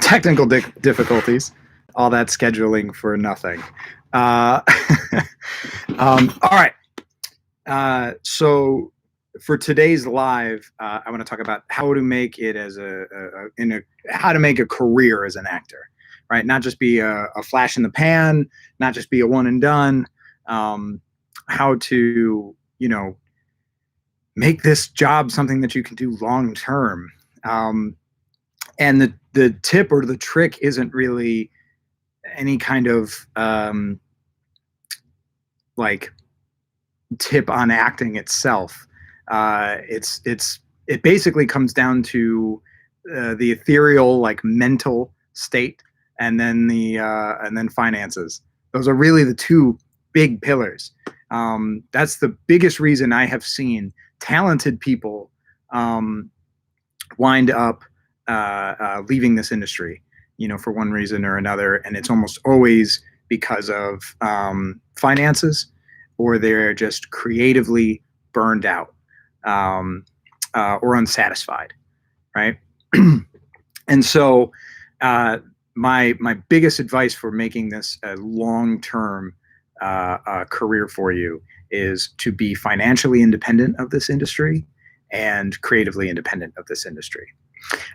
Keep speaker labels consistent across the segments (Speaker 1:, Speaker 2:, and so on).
Speaker 1: Technical difficulties, all that scheduling for nothing. Uh, all right. So for today's live, I want to talk about how to make it as how to make a career as an actor, right? Not just be a flash in the pan, not just be a one and done. How to, make this job something that you can do long term. And the tip or the trick isn't really any kind of like tip on acting itself. It basically comes down to the ethereal, like, mental state, and then finances. Those are really the two big pillars. That's the biggest reason I have seen talented people wind up leaving this industry, for one reason or another, and it's almost always because of finances, or they're just creatively burned out, or unsatisfied, right? And so my biggest advice for making this a long-term career for you is to be financially independent of this industry and creatively independent of this industry.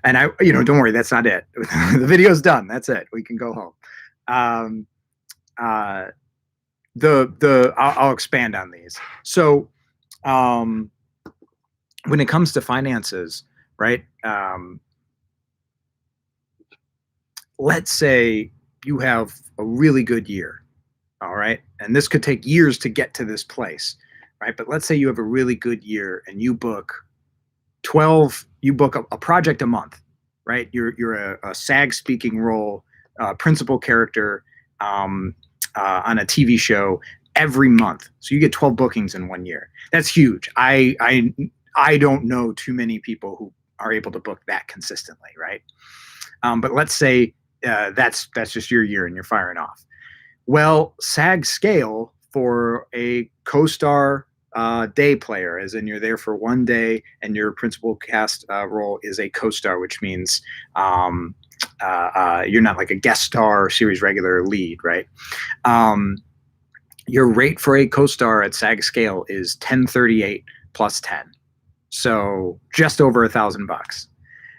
Speaker 1: And don't worry, that's not it. The video's done. That's it. We can go home. I'll expand on these. So, when it comes to finances, right? Let's say you have a really good year, all right? And this could take years to get to this place, right? But let's say you have a really good year and you book a project a month, right? You're a SAG speaking role, principal character on a TV show every month. So you get 12 bookings in 1 year. That's huge. I don't know too many people who are able to book that consistently, right? But let's say that's just your year and you're firing off. Well, SAG scale for a co-star day player, as in you're there for 1 day and your principal cast role is a co-star, which means you're not like a guest star or series regular lead, right? Your rate for a co-star at SAG scale is $10.38 plus 10, so just over $1,000.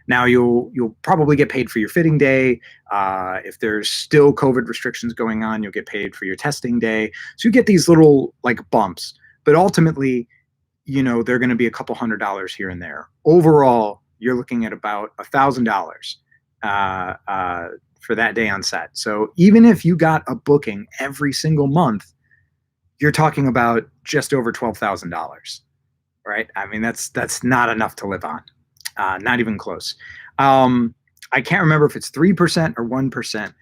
Speaker 1: Now you'll probably get paid for your fitting day. If there's still COVID restrictions going on, you'll get paid for your testing day. So you get these little, like, bumps, but ultimately, they're going to be a couple $100 here and there. Overall, you're looking at about $1,000 for that day on set. So even if you got a booking every single month, you're talking about just over $12,000, right? I mean, that's not enough to live on. Not even close. I can't remember if it's 3% or 1%.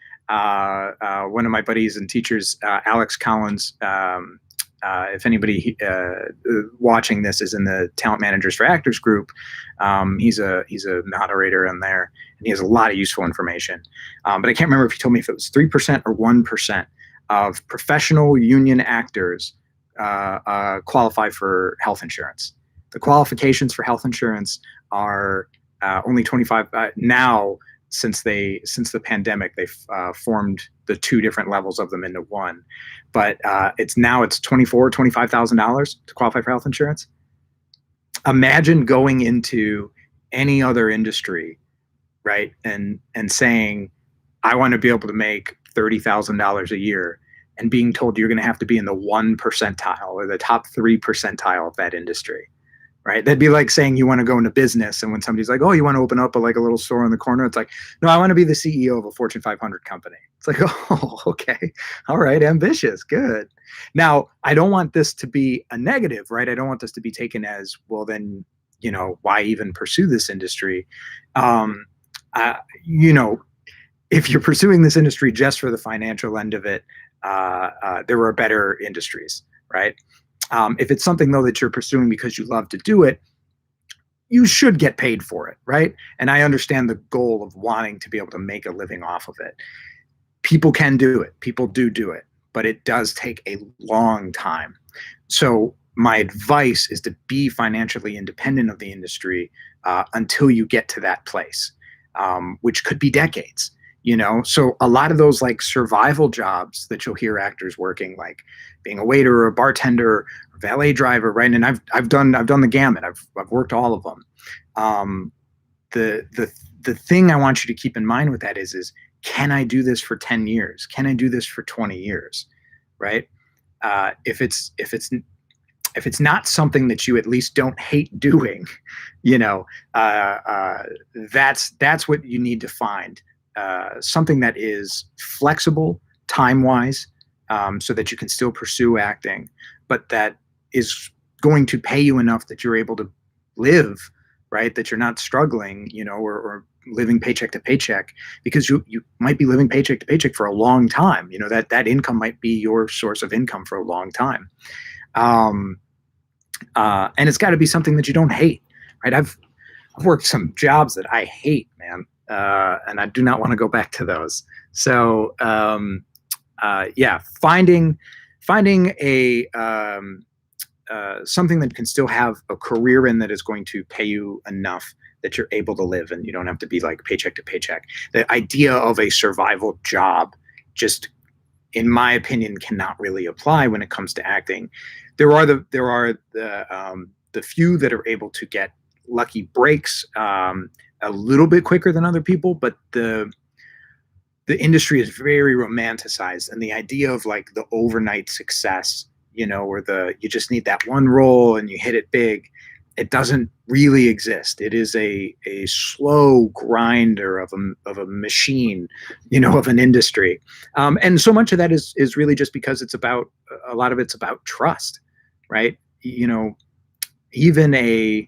Speaker 1: One of my buddies and teachers, Alex Collins, if anybody watching this is in the Talent Managers for Actors group, he's a moderator in there, and he has a lot of useful information. But I can't remember if he told me if it was 3% or 1% of professional union actors qualify for health insurance. The qualifications for health insurance are only 25 now. Since the pandemic, they've formed the two different levels of them into one, but it's $25,000 to qualify for health insurance. Imagine going into any other industry, right, and saying, I want to be able to make $30,000 a year, and being told you're going to have to be in the 1 percentile or the top 3 percentile of that industry. Right? That'd be like saying you want to go into business, and when somebody's like, oh, you want to open up a little store in the corner, it's like, no, I want to be the CEO of a Fortune 500 company. It's like, oh, okay. All right. Ambitious. Good. Now, I don't want this to be a negative, right? I don't want this to be taken as, well, then, why even pursue this industry? If you're pursuing this industry just for the financial end of it, there are better industries, right? If it's something, though, that you're pursuing because you love to do it, you should get paid for it, right? And I understand the goal of wanting to be able to make a living off of it. People can do it. People do it, but it does take a long time. So my advice is to be financially independent of the industry until you get to that place. which could be decades. So a lot of those like survival jobs that you'll hear actors working, like being a waiter or a bartender or valet driver, right? And I've done the gamut. I've worked all of them. The thing I want you to keep in mind with that is can I do this for 10 years? Can I do this for 20 years? Right? If it's not something that you at least don't hate doing, that's what you need to find. Something that is flexible time-wise, so that you can still pursue acting, but that is going to pay you enough that you're able to live, right? That you're not struggling, or living paycheck to paycheck, because you might be living paycheck to paycheck for a long time. That income might be your source of income for a long time. And it's got to be something that you don't hate, right? I've worked some jobs that I hate, man. And I do not want to go back to those. So, finding a something that can still have a career in that is going to pay you enough that you're able to live, and you don't have to be like paycheck to paycheck. The idea of a survival job, just in my opinion, cannot really apply when it comes to acting. There are the few that are able to get lucky breaks a little bit quicker than other people, but the industry is very romanticized, and the idea of like the overnight success, or you just need that one role and you hit it big, it doesn't really exist. It is a slow grinder of a machine, of an industry, and so much of that is really just because a lot of it's about trust, right? Even a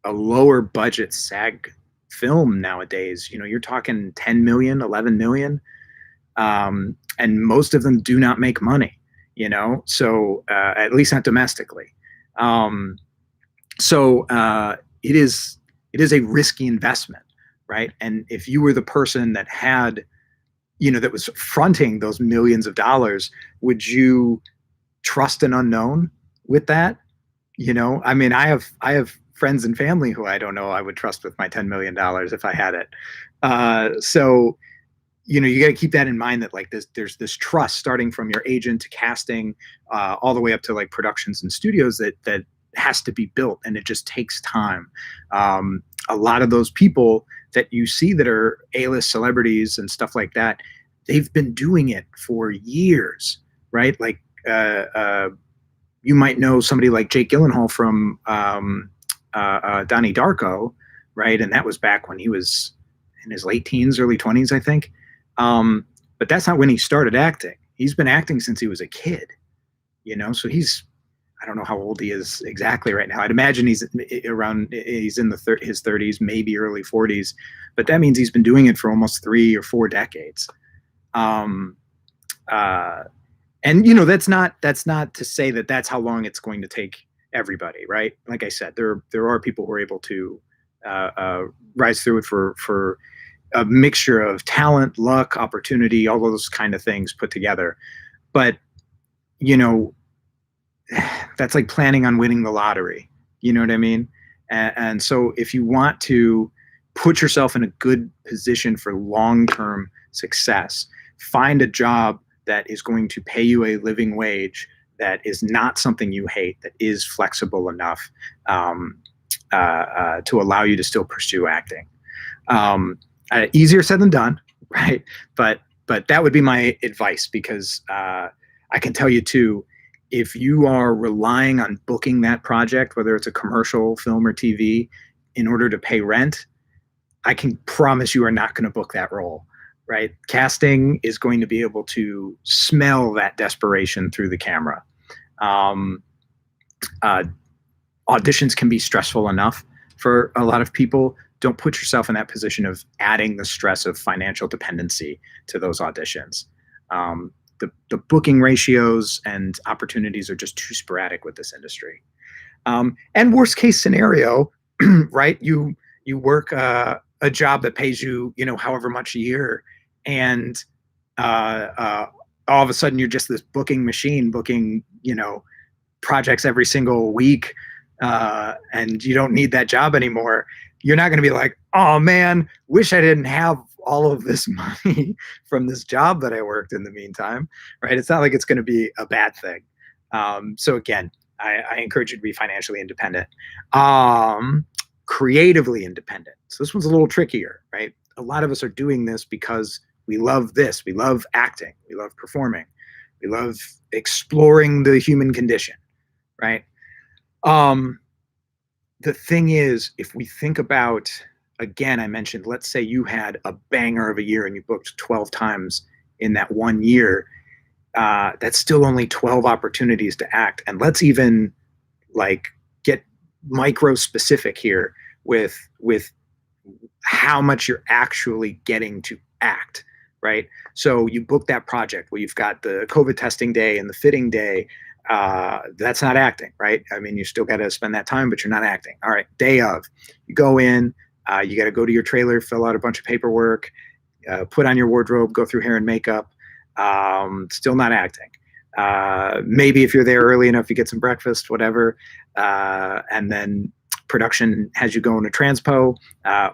Speaker 1: lower budget SAG film nowadays, you're talking 10 million, 11 million, and most of them do not make money, so at least not domestically. So it is a risky investment, right? And if you were the person that had, that was fronting those millions of dollars, would you trust an unknown with that? I mean, I have friends and family who I don't know I would trust with my $10 million if I had it. So, you got to keep that in mind, that like there's this trust starting from your agent to casting, all the way up to like productions and studios that has to be built, and it just takes time. A lot of those people that you see that are A-list celebrities and stuff like that, they've been doing it for years, right? Like you might know somebody like Jake Gyllenhaal from Donnie Darko, right? And that was back when he was in his late teens, early 20s, I think. But that's not when he started acting. He's been acting since he was a kid, so I don't know how old he is exactly right now. I'd imagine he's in his 30s, maybe early 40s, but that means he's been doing it for almost 3 or 4 decades. And that's not to say that that's how long it's going to take everybody, right? Like I said, there are people who are able to rise through it for a mixture of talent, luck, opportunity, all those kind of things put together. But that's like planning on winning the lottery. You know what I mean? And so if you want to put yourself in a good position for long-term success, find a job that is going to pay you a living wage, that is not something you hate, that is flexible enough to allow you to still pursue acting. Easier said than done, right? But that would be my advice, because I can tell you too, if you are relying on booking that project, whether it's a commercial, film, or TV, in order to pay rent, I can promise you are not going to book that role, right? Casting is going to be able to smell that desperation through the camera. Auditions can be stressful enough for a lot of people. Don't put yourself in that position of adding the stress of financial dependency to those auditions. The booking ratios and opportunities are just too sporadic with this industry. And worst case scenario, right? You work a job that pays you, however much a year, and all of a sudden you're just this booking machine, booking, projects every single week, and you don't need that job anymore. you're not going to be like, oh man, wish I didn't have all of this money from this job that I worked in the meantime, right? It's not like it's going to be a bad thing. So again, I encourage you to be financially independent, creatively independent. So this one's a little trickier, right? A lot of us are doing this because we love this. We love acting. We love performing. We love exploring the human condition, right? The thing is, if we think about, again, I mentioned, let's say you had a banger of a year and you booked 12 times in that 1 year, that's still only 12 opportunities to act. And let's even like get micro specific here with how much you're actually getting to act, right? So you book that project where you've got the COVID testing day and the fitting day. That's not acting, right? I mean, you still got to spend that time, but you're not acting. All right, day of, you go in, you got to go to your trailer, fill out a bunch of paperwork, put on your wardrobe, go through hair and makeup. Still not acting. Maybe if you're there early enough, you get some breakfast, whatever, and then production has you going to transpo,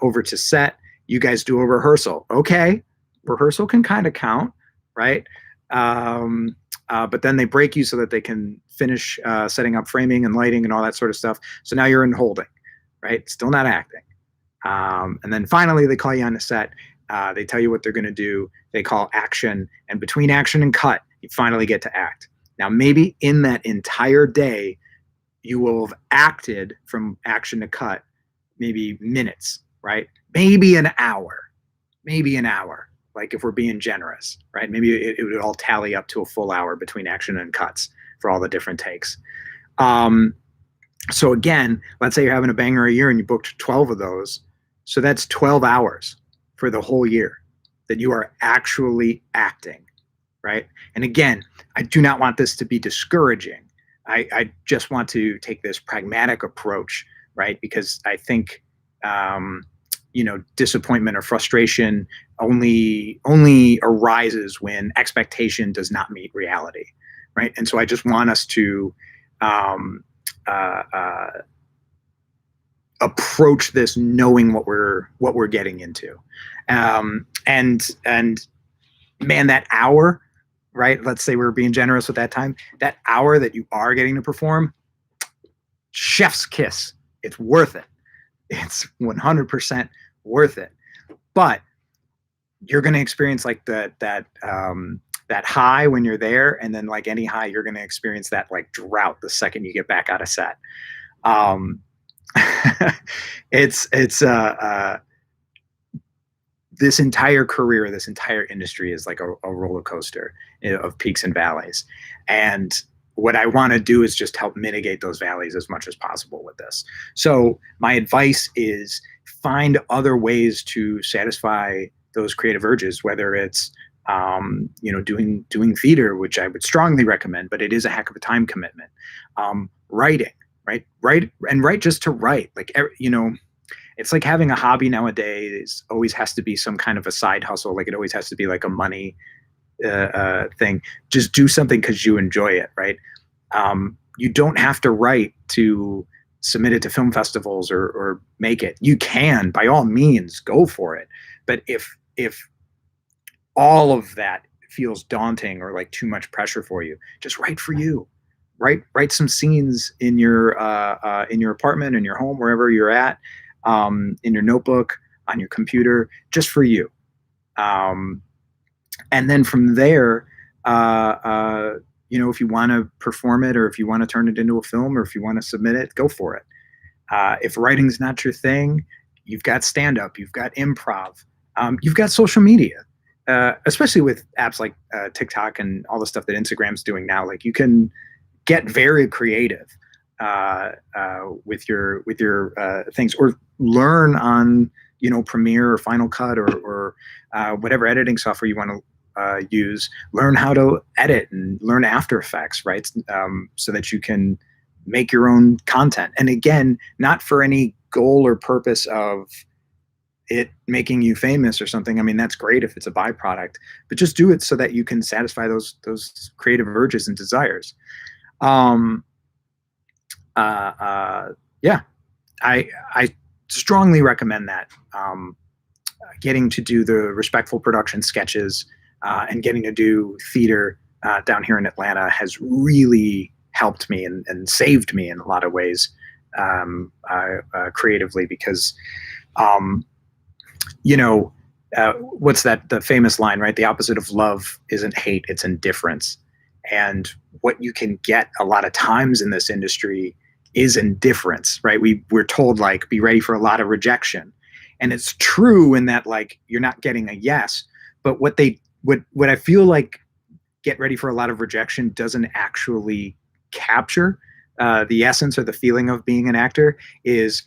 Speaker 1: over to set. You guys do a rehearsal. Okay, rehearsal can kind of count, right? But then they break you so that they can finish setting up framing and lighting and all that sort of stuff. So now you're in holding, right? Still not acting. And then finally they call you on the set. They tell you what they're going to do. They call action. And between action and cut, you finally get to act. Now, maybe in that entire day, you will have acted from action to cut, maybe minutes, right? Maybe an hour. Like if we're being generous, right? Maybe it would all tally up to a full hour between action and cuts for all the different takes. So again, let's say you're having a banger a year and you booked 12 of those. So that's 12 hours for the whole year that you are actually acting, right? And again, I do not want this to be discouraging. I just want to take this pragmatic approach, right? Because I think, disappointment or frustration only arises when expectation does not meet reality, right? And so I just want us to approach this knowing what we're getting into, and man, that hour, right? Let's say we're being generous with that time. That hour that you are getting to perform, chef's kiss. It's worth it. It's 100% worth it. But you're going to experience like that high when you're there, and then like any high, you're going to experience that like drought the second you get back out of set. It's this entire career, this entire industry is like a roller coaster of peaks and valleys. And what I want to do is just help mitigate those valleys as much as possible with this. So my advice is find other ways to satisfy those creative urges, whether it's doing theater, which I would strongly recommend, but it is a heck of a time commitment. Writing, right? Write just to write. Like, it's like having a hobby nowadays always has to be some kind of a side hustle. Like it always has to be like a money thing. Just do something because you enjoy it, right? You don't have to write to submit it to film festivals or make it. You can, by all means, go for it. But if all of that feels daunting or like too much pressure for you, just write for you. Write some scenes in your apartment, in your home, wherever you're at, in your notebook, on your computer, just for you. And then from there, if you want to perform it, or if you want to turn it into a film, or if you want to submit it, go for it. If writing's not your thing, you've got stand-up, you've got improv, you've got social media, especially with apps like TikTok and all the stuff that Instagram's doing now. Like you can get very creative with your things, or learn on Premiere or Final Cut or whatever editing software you want to use. Learn how to edit and learn After Effects, right? So that you can make your own content. And again, not for any goal or purpose of it making you famous or something. I mean, that's great if it's a byproduct, but just do it so that you can satisfy those creative urges and desires. Yeah, I strongly recommend that. Getting to do the Respectful Production sketches and getting to do theater down here in Atlanta has really helped me and saved me in a lot of ways creatively, because what's the famous line, right? The opposite of love isn't hate, it's indifference. And what you can get a lot of times in this industry is indifference, right? We're told, like, be ready for a lot of rejection. And it's true in that, like, you're not getting a yes, but what I feel like get ready for a lot of rejection doesn't actually capture the essence or the feeling of being an actor is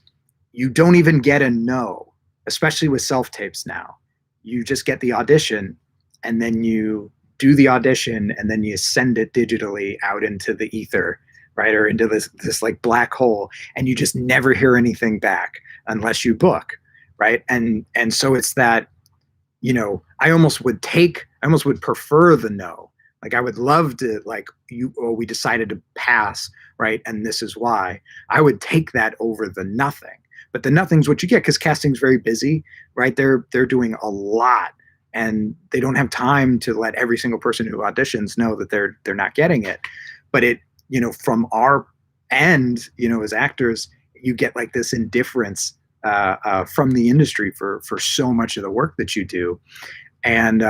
Speaker 1: you don't even get a no, especially with self-tapes now. You just get the audition, and then you do the audition, and then you send it digitally out into the ether, right? Or into this like black hole, and you just never hear anything back unless you book, right? And so it's that, I almost would prefer the no. Like, I would love to, like, we decided to pass, right? And this is why. I would take that over the nothing. But the nothing's what you get, because casting's very busy, right? They're doing a lot, and they don't have time to let every single person who auditions know that they're not getting it. But it, from our end, as actors, you get like this indifference from the industry for so much of the work that you do, and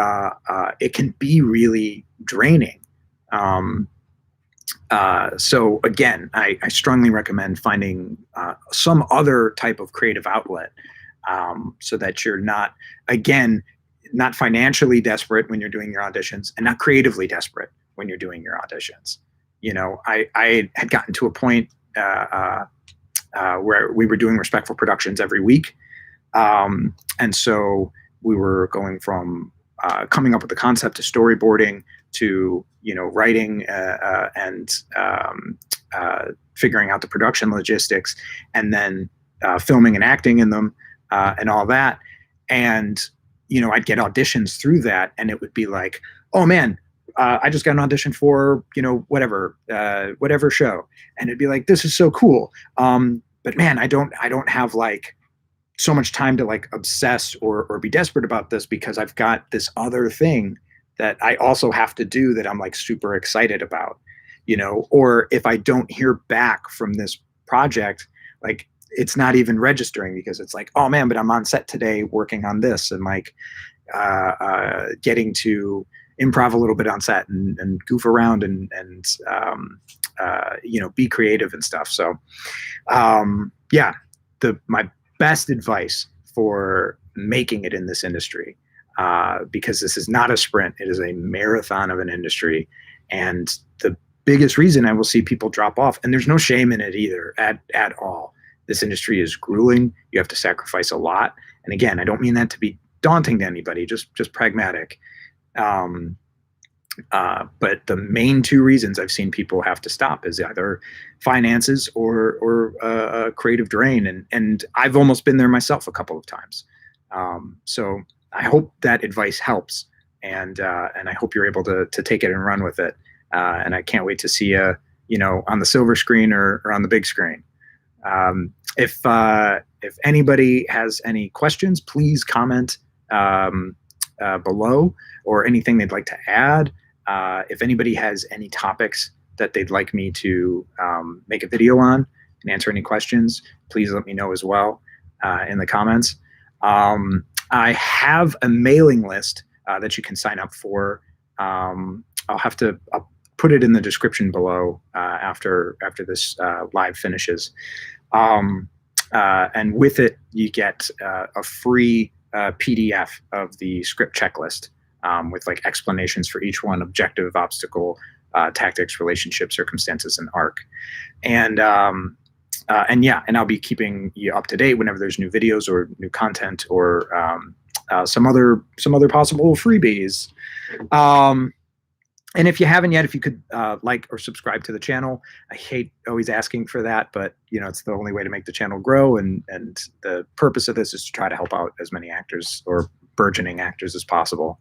Speaker 1: it can be really draining. So again, I strongly recommend finding some other type of creative outlet, so that you're not financially desperate when you're doing your auditions, and not creatively desperate when you're doing your auditions. I had gotten to a point where we were doing Respectful Productions every week. And so we were going from coming up with the concept to storyboarding to, writing and figuring out the production logistics, and then filming and acting in them and all that. And, I'd get auditions through that, and it would be like, oh man, I just got an audition for, whatever show. And it'd be like, this is so cool. But man, I don't have like so much time to like obsess or be desperate about this, because I've got this other thing that I also have to do that I'm like super excited about, or if I don't hear back from this project, like, it's not even registering, because it's like, oh man, but I'm on set today working on this, and like getting to improv a little bit on set and goof around and be creative and stuff. So my best advice for making it in this industry, because this is not a sprint, it is a marathon of an industry. And the biggest reason I will see people drop off, and there's no shame in it either at all. This industry is grueling. You have to sacrifice a lot. And again, I don't mean that to be daunting to anybody, just pragmatic. But the main two reasons I've seen people have to stop is either finances or creative drain. And I've almost been there myself a couple of times. So I hope that advice helps. And I hope you're able to take it and run with it. And I can't wait to see you, on the silver screen or on the big screen. If anybody has any questions, please comment below, or anything they'd like to add. If anybody has any topics that they'd like me to make a video on and answer any questions, please let me know as well in the comments. I have a mailing list that you can sign up for. I'll put it in the description below after this live finishes. And with it, you get a free PDF of the script checklist with like explanations for each one: objective, obstacle, tactics, relationship, circumstances, and arc. And I'll be keeping you up to date whenever there's new videos or new content, or some other possible freebies. And if you haven't yet, if you could like or subscribe to the channel. I hate always asking for that, but it's the only way to make the channel grow. And the purpose of this is to try to help out as many actors or burgeoning actors as possible.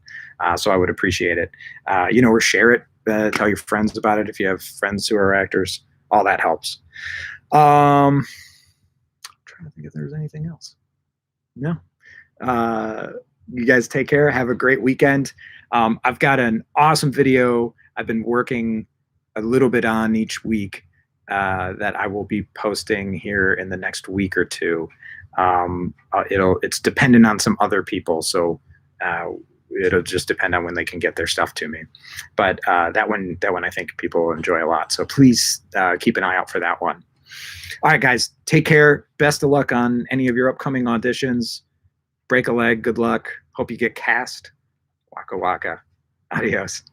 Speaker 1: So I would appreciate it. Or share it, tell your friends about it if you have friends who are actors. All that helps. Trying trying to think if there's anything else. No. You guys take care. Have a great weekend. I've got an awesome video I've been working a little bit on each week that I will be posting here in the next week or two. It's dependent on some other people, so it'll just depend on when they can get their stuff to me. But that one I think people will enjoy a lot. So please keep an eye out for that one. All right, guys, take care. Best of luck on any of your upcoming auditions. Break a leg. Good luck. Hope you get cast. Waka waka. Adios.